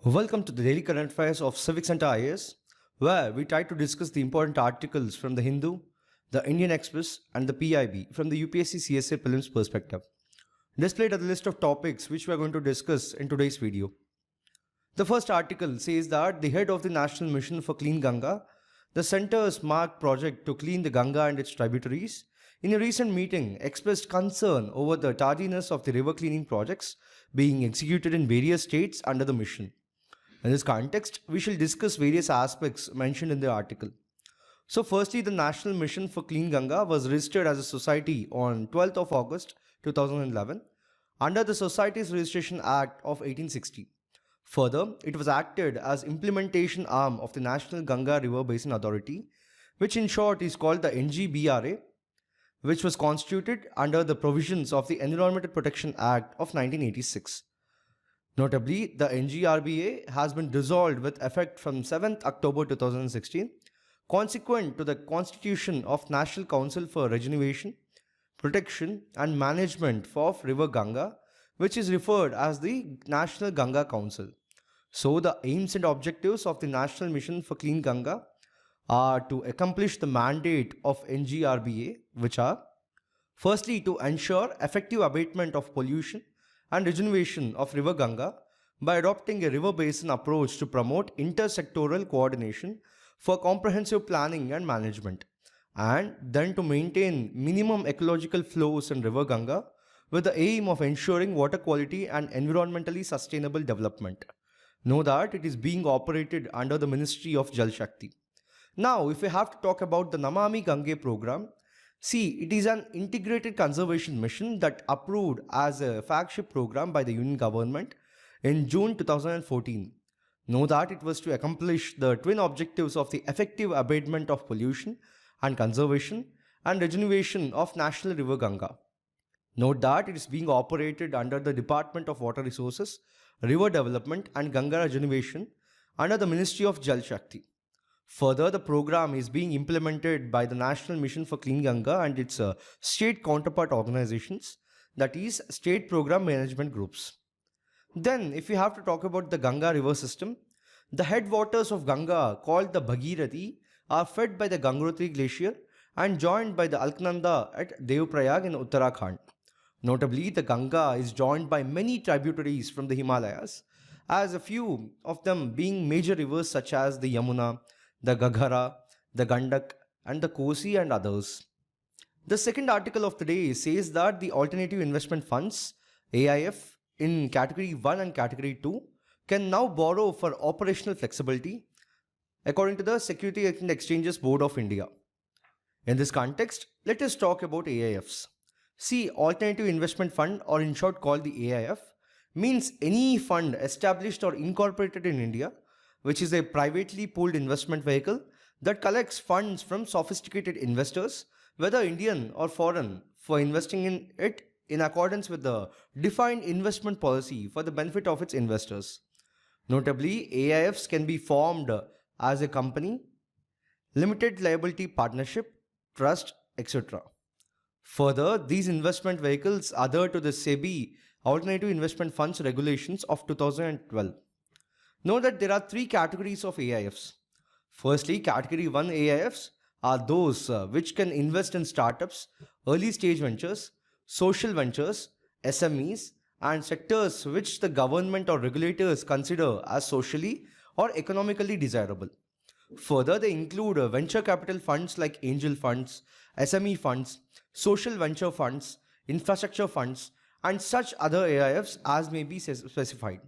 Welcome to the daily current affairs of CivicCentre IAS, where we try to discuss the important articles from the Hindu, the Indian Express, and the PIB from the UPSC CSA prelims perspective. Displayed are the list of topics which we are going to discuss in today's video. The first article says that the head of the National Mission for Clean Ganga, the centre's marked project to clean the Ganga and its tributaries, in a recent meeting expressed concern over the tardiness of the river cleaning projects being executed in various states under the mission. In this context, we shall discuss various aspects mentioned in the article. So firstly, the National Mission for Clean Ganga was registered as a society on 12th of August 2011 under the Societies Registration Act of 1860. Further, it was acted as implementation arm of the National Ganga River Basin Authority, which in short is called the NGBRA, which was constituted under the provisions of the Environmental Protection Act of 1986. Notably, the NGRBA has been dissolved with effect from 7th October 2016, consequent to the constitution of National Council for Regeneration, Protection and Management of River Ganga, which is referred as the National Ganga Council. So, the aims and objectives of the National Mission for Clean Ganga are to accomplish the mandate of NGRBA, which are firstly to ensure effective abatement of pollution and regeneration of River Ganga by adopting a river basin approach to promote intersectoral coordination for comprehensive planning and management, and then to maintain minimum ecological flows in River Ganga with the aim of ensuring water quality and environmentally sustainable development. Know that it is being operated under the Ministry of Jal Shakti. Now, if we have to talk about the Namami Gange program, see, it is an integrated conservation mission that approved as a flagship program by the Union government in June 2014. Know that it was to accomplish the twin objectives of the effective abatement of pollution and conservation and regeneration of National River Ganga. Note that it is being operated under the Department of Water Resources, River Development and Ganga Regeneration under the Ministry of Jal Shakti. Further, the program is being implemented by the National Mission for Clean Ganga and its state counterpart organizations, that is, state program management groups. Then, if we have to talk about the Ganga river system, the headwaters of Ganga, called the Bhagirathi, are fed by the Gangotri glacier and joined by the Alaknanda at Devprayag in Uttarakhand. Notably, the Ganga is joined by many tributaries from the Himalayas, as a few of them being major rivers such as the Yamuna, the Gaghara, the Gandak and the Kosi and others. The second article of the day says that the Alternative Investment Funds, AIF, in Category 1 and Category 2 can now borrow for operational flexibility according to the Security and Exchanges Board of India. In this context, let us talk about AIFs. See, Alternative Investment Fund, or in short called the AIF, means any fund established or incorporated in India which is a privately pooled investment vehicle that collects funds from sophisticated investors, whether Indian or foreign, for investing in it in accordance with the defined investment policy for the benefit of its investors. Notably, AIFs can be formed as a company, limited liability partnership, trust, etc. Further, these investment vehicles adhere to the SEBI Alternative Investment Funds regulations of 2012. Know that there are three categories of AIFs. Firstly, Category 1 AIFs are those which can invest in startups, early stage ventures, social ventures, SMEs and sectors which the government or regulators consider as socially or economically desirable. Further, they include venture capital funds like angel funds, SME funds, social venture funds, infrastructure funds and such other AIFs as may be specified.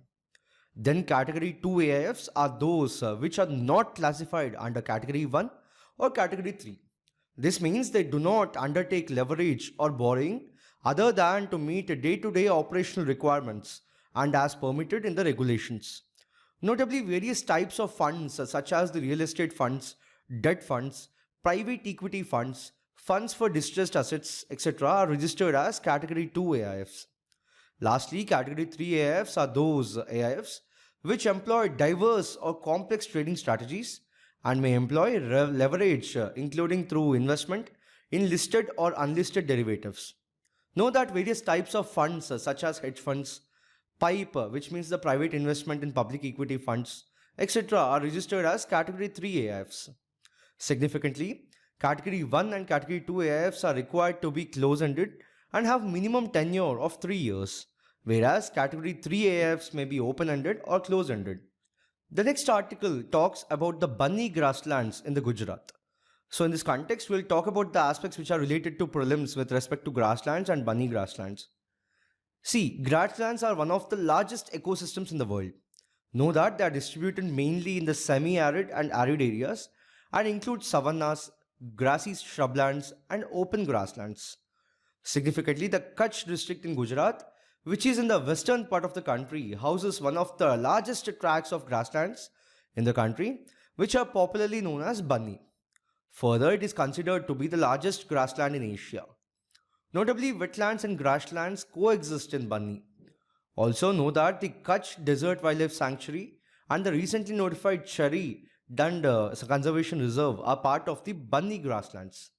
Then Category 2 AIFs are those which are not classified under Category 1 or Category 3. This means they do not undertake leverage or borrowing other than to meet day-to-day operational requirements and as permitted in the regulations. Notably, various types of funds such as the real estate funds, debt funds, private equity funds, funds for distressed assets, etc. are registered as Category 2 AIFs. Lastly, Category 3 AIFs are those AIFs which employ diverse or complex trading strategies and may employ leverage including through investment in listed or unlisted derivatives. Know that various types of funds such as hedge funds, PIPE, which means the private investment in public equity funds, etc., are registered as Category 3 AIFs. Significantly, Category 1 and Category 2 AIFs are required to be close-ended and have minimum tenure of 3 years, whereas Category 3 AIFs may be open-ended or close-ended. The next article talks about the Banni Grasslands in the Gujarat. So in this context, we'll talk about the aspects which are related to prelims with respect to grasslands and Banni Grasslands. See, grasslands are one of the largest ecosystems in the world. Know that they are distributed mainly in the semi-arid and arid areas and include savannas, grassy shrublands and open grasslands. Significantly, the Kutch district in Gujarat, which is in the western part of the country, houses one of the largest tracts of grasslands in the country, which are popularly known as Banni. Further, it is considered to be the largest grassland in Asia. Notably, wetlands and grasslands coexist in Banni. Also, know that the Kutch Desert Wildlife Sanctuary and the recently notified Cherry Dund Conservation Reserve are part of the Banni grasslands.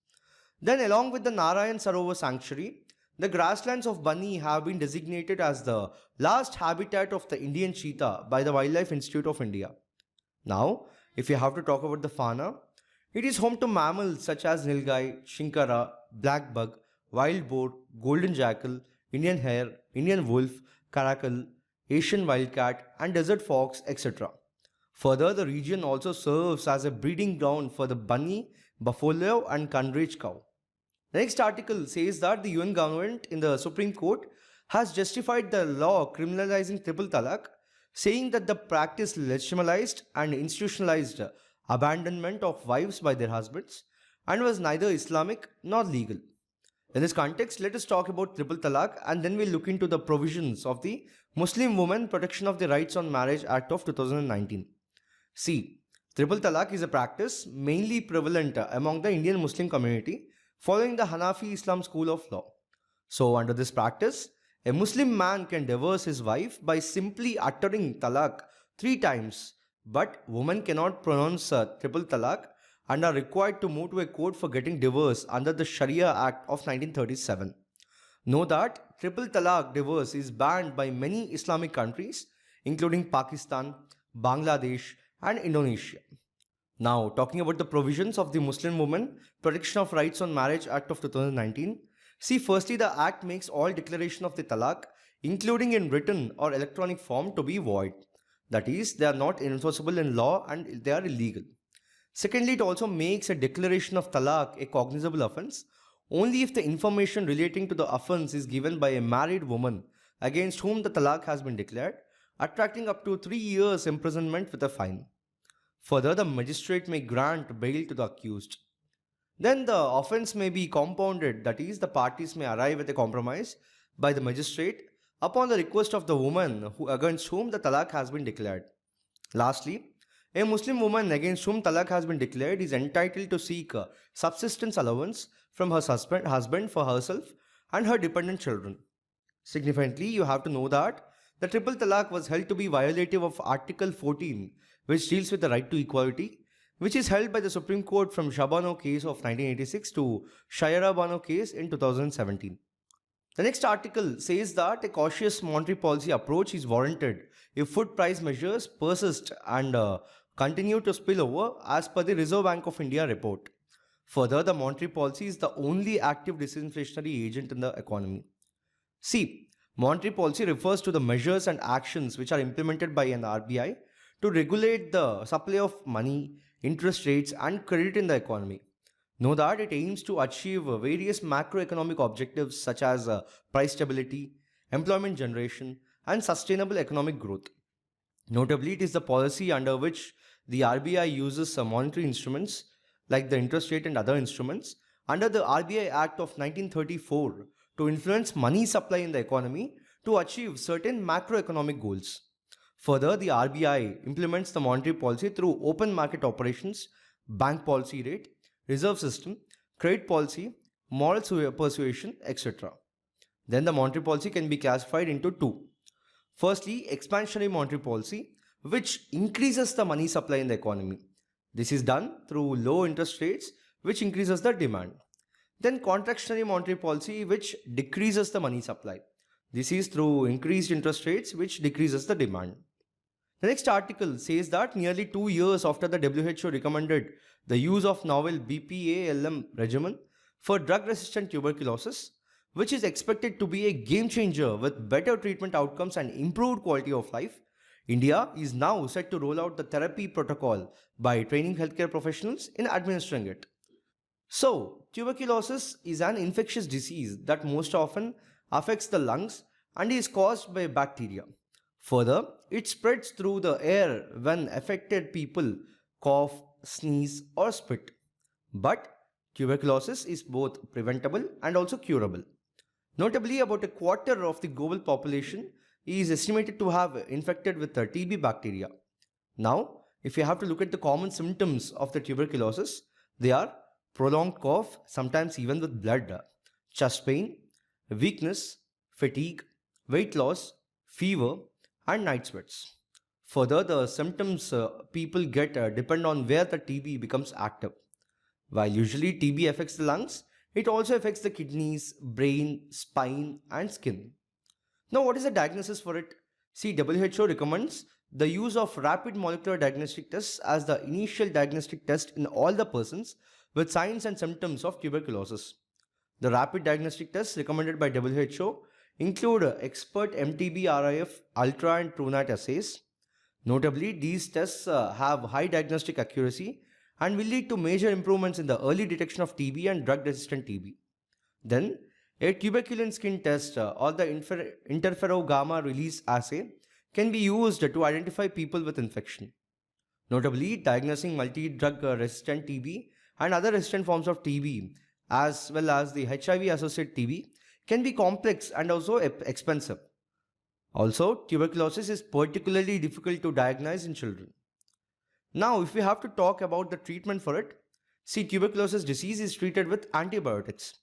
Then, along with the Narayan Sarovar Sanctuary, the grasslands of Banni have been designated as the last habitat of the Indian cheetah by the Wildlife Institute of India. Now, if you have to talk about the fauna, it is home to mammals such as nilgai, shinkara, black bug, wild boar, golden jackal, Indian hare, Indian wolf, caracal, Asian wildcat, and desert fox, etc. Further, the region also serves as a breeding ground for the bunny, buffalo, and Kanraj cow. The next article says that the UN government in the Supreme Court has justified the law criminalizing triple talaq, saying that the practice legitimized and institutionalized abandonment of wives by their husbands and was neither Islamic nor legal. In this context, let us talk about triple talaq and then we'll look into the provisions of the Muslim Women Protection of the Rights on Marriage Act of 2019. See, triple talaq is a practice mainly prevalent among the Indian Muslim community following the Hanafi Islam school of law. So, under this practice, a Muslim man can divorce his wife by simply uttering talaq 3 times, but women cannot pronounce triple talaq and are required to move to a court for getting divorce under the Sharia Act of 1937. Know that triple talaq divorce is banned by many Islamic countries including Pakistan, Bangladesh and Indonesia. Now, talking about the provisions of the Muslim Women Protection of Rights on Marriage Act of 2019, see, firstly, the Act makes all declaration of the talaq, including in written or electronic form, to be void. That is, they are not enforceable in law and they are illegal. Secondly, it also makes a declaration of talaq a cognizable offence only if the information relating to the offence is given by a married woman against whom the talaq has been declared, attracting up to 3 years imprisonment with a fine. Further, the magistrate may grant bail to the accused. Then the offence may be compounded, that is, the parties may arrive at a compromise by the magistrate upon the request of the woman against whom the talaq has been declared. Lastly, a Muslim woman against whom talaq has been declared is entitled to seek a subsistence allowance from her husband for herself and her dependent children. Significantly, you have to know that the triple talaq was held to be violative of Article 14, which deals with the right to equality, which is held by the Supreme Court from Shabano case of 1986 to Shaira Bano case in 2017. The next article says that a cautious monetary policy approach is warranted if food price measures persist and continue to spill over as per the Reserve Bank of India report. Further, the monetary policy is the only active disinflationary agent in the economy. See, monetary policy refers to the measures and actions which are implemented by an RBI to regulate the supply of money, interest rates and credit in the economy. Know that it aims to achieve various macroeconomic objectives such as price stability, employment generation and sustainable economic growth. Notably, it is the policy under which the RBI uses monetary instruments like the interest rate and other instruments under the RBI Act of 1934 to influence money supply in the economy to achieve certain macroeconomic goals. Further, the RBI implements the monetary policy through open market operations, bank policy rate, reserve system, credit policy, moral persuasion, etc. Then the monetary policy can be classified into 2. Firstly, expansionary monetary policy, which increases the money supply in the economy. This is done through low interest rates, which increases the demand. Then contractionary monetary policy, which decreases the money supply. This is through increased interest rates, which decreases the demand. The next article says that nearly 2 years after the WHO recommended the use of novel BPALM regimen for drug-resistant tuberculosis, which is expected to be a game changer with better treatment outcomes and improved quality of life, India is now set to roll out the therapy protocol by training healthcare professionals in administering it. So, tuberculosis is an infectious disease that most often affects the lungs and is caused by bacteria. Further, it spreads through the air when affected people cough, sneeze, or spit. But tuberculosis is both preventable and also curable. Notably, about a quarter of the global population is estimated to have infected with the TB bacteria. Now, if you have to look at the common symptoms of the tuberculosis, they are prolonged cough, sometimes even with blood, chest pain, weakness, fatigue, weight loss, fever, and night sweats. Further, the symptoms people get depend on where the TB becomes active. While usually TB affects the lungs, it also affects the kidneys, brain, spine, and skin. Now, what is the diagnosis for it? See, WHO recommends the use of rapid molecular diagnostic tests as the initial diagnostic test in all the persons with signs and symptoms of tuberculosis. The rapid diagnostic tests recommended by WHO include expert MTB-RIF, ultra and TrueNat assays. Notably, these tests have high diagnostic accuracy and will lead to major improvements in the early detection of TB and drug-resistant TB. Then, a tuberculin skin test or the interferogamma release assay can be used to identify people with infection. Notably, diagnosing multi-drug resistant TB and other resistant forms of TB as well as the HIV-associated TB can be complex and also expensive. Also, tuberculosis is particularly difficult to diagnose in children. Now, if we have to talk about the treatment for it, see, tuberculosis disease is treated with antibiotics.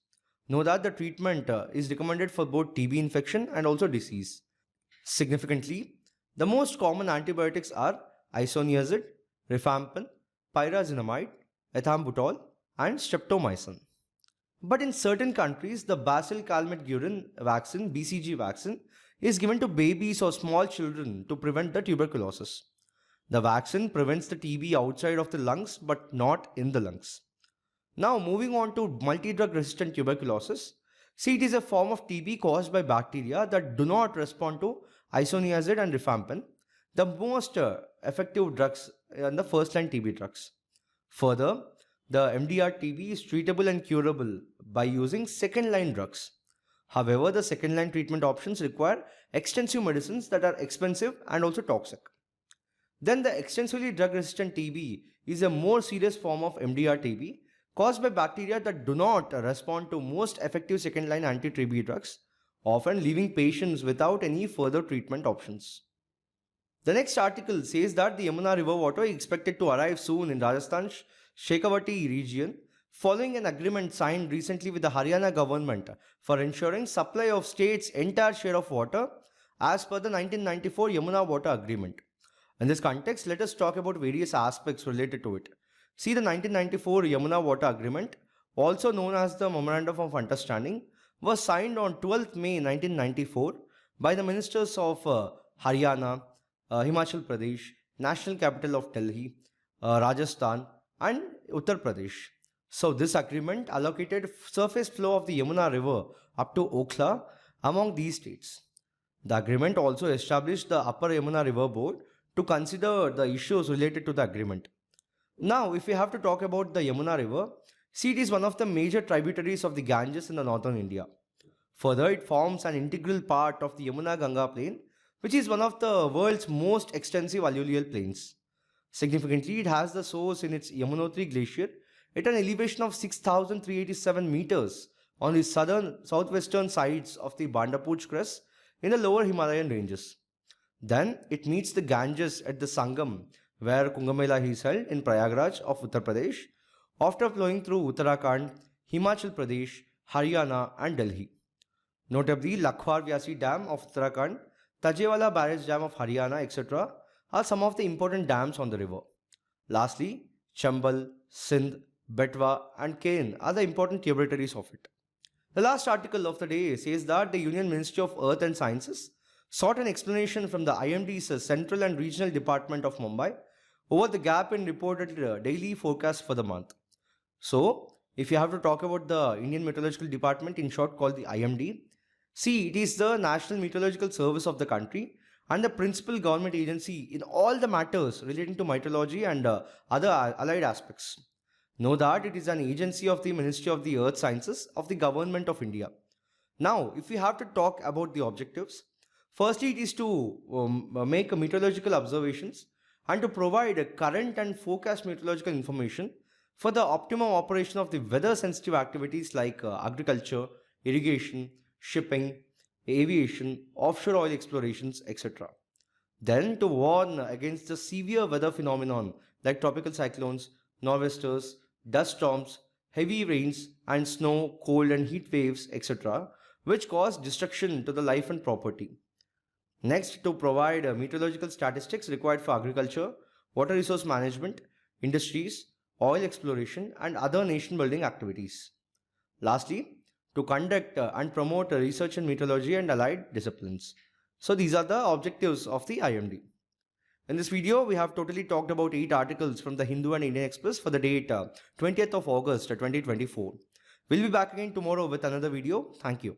Know that the treatment is recommended for both TB infection and also disease. Significantly, the most common antibiotics are isoniazid, rifampin, pyrazinamide, ethambutol, and streptomycin. But in certain countries, the Bacillus calmette-guerin vaccine, BCG vaccine, is given to babies or small children to prevent the tuberculosis. The vaccine prevents the TB outside of the lungs but not in the lungs. Now, moving on to multi-drug resistant tuberculosis. See, it is a form of TB caused by bacteria that do not respond to isoniazid and rifampin, the most effective drugs and the first-line TB drugs. Further, the MDR TB is treatable and curable by using second-line drugs. However, the second-line treatment options require extensive medicines that are expensive and also toxic. Then the extensively drug-resistant TB is a more serious form of MDR TB caused by bacteria that do not respond to most effective second-line anti-TB drugs, often leaving patients without any further treatment options. The next article says that the Yamuna river water is expected to arrive soon in Rajasthan's Shekhawati region, following an agreement signed recently with the Haryana government for ensuring supply of state's entire share of water as per the 1994 Yamuna Water Agreement. In this context, let us talk about various aspects related to it. See, the 1994 Yamuna Water Agreement, also known as the Memorandum of Understanding, was signed on 12th May 1994 by the ministers of Haryana, Himachal Pradesh, National Capital of Delhi, Rajasthan, and Uttar Pradesh. So, this agreement allocated surface flow of the Yamuna River up to Okhla among these states. The agreement also established the Upper Yamuna River Board to consider the issues related to the agreement. Now, if we have to talk about the Yamuna River, see, it is one of the major tributaries of the Ganges in the northern India. Further, it forms an integral part of the Yamuna-Ganga plain, which is one of the world's most extensive alluvial plains. Significantly, it has the source in its Yamunotri glacier at an elevation of 6,387 meters on the southwestern sides of the Bandapooch crest in the lower Himalayan ranges. Then it meets the Ganges at the Sangam, where Kumbh Mela is held in Prayagraj of Uttar Pradesh, after flowing through Uttarakhand, Himachal Pradesh, Haryana and Delhi. Notably, Lakhwar Vyasi Dam of Uttarakhand, Tajewala Barrage Dam of Haryana, etc. are some of the important dams on the river. Lastly, Chambal, Sindh, Betwa and Kain are the important tributaries of it. The last article of the day says that the Union Ministry of Earth and Sciences sought an explanation from the IMD's Central and Regional Department of Mumbai over the gap in reported daily forecast for the month. So, if you have to talk about the Indian Meteorological Department, in short called the IMD, see, it is the National Meteorological Service of the country and the principal government agency in all the matters relating to meteorology and other allied aspects. Know that it is an agency of the Ministry of the Earth Sciences of the Government of India. Now, if we have to talk about the objectives, firstly, it is to make meteorological observations and to provide a current and forecast meteorological information for the optimum operation of the weather sensitive activities like agriculture, irrigation, shipping, aviation, offshore oil explorations, etc. Then to warn against the severe weather phenomenon like tropical cyclones, nor'westers, dust storms, heavy rains and snow, cold and heat waves, etc., which cause destruction to the life and property. Next, to provide meteorological statistics required for agriculture, water resource management, industries, oil exploration and other nation building activities. Lastly, to conduct and promote research in meteorology and allied disciplines. So these are the objectives of the IMD. In this video, we have totally talked about 8 articles from the Hindu and Indian Express for the date 20th of August 2024. We'll be back again tomorrow with another video. Thank you.